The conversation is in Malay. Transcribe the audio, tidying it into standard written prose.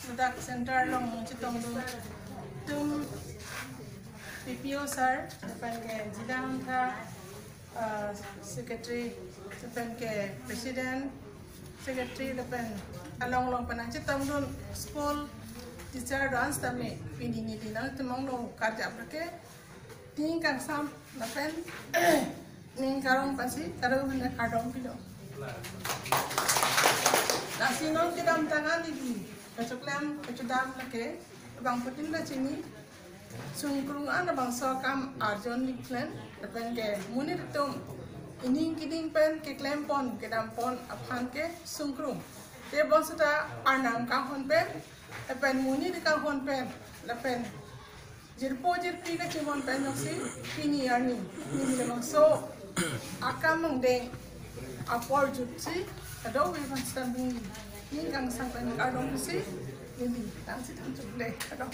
Product Center long chitong tum PPO sir depan ke jidang tha secretary depan ke president secretary depan along long panang chitong dun school teacher dance tami pini dinang tumong long kerja berke tingkang sam depan ning karong pasi karong na karong pilo nasi nong kidam tangan di kecuklam kecudam lake bang putin la sini sungkrung ana bang sokam arjon niklen depan ke munir tum ini kiding pen ke klempon kedam pon aphan ke sungkrung te bosata anang kahon pen depan munir kahon pen depan jirpo jirpi ke cimon pen noksi pini ani ni lemang so akam mengdeng apor jutsi kado we ban stambing ni kang sang pen adong si ni tang si tang chule kado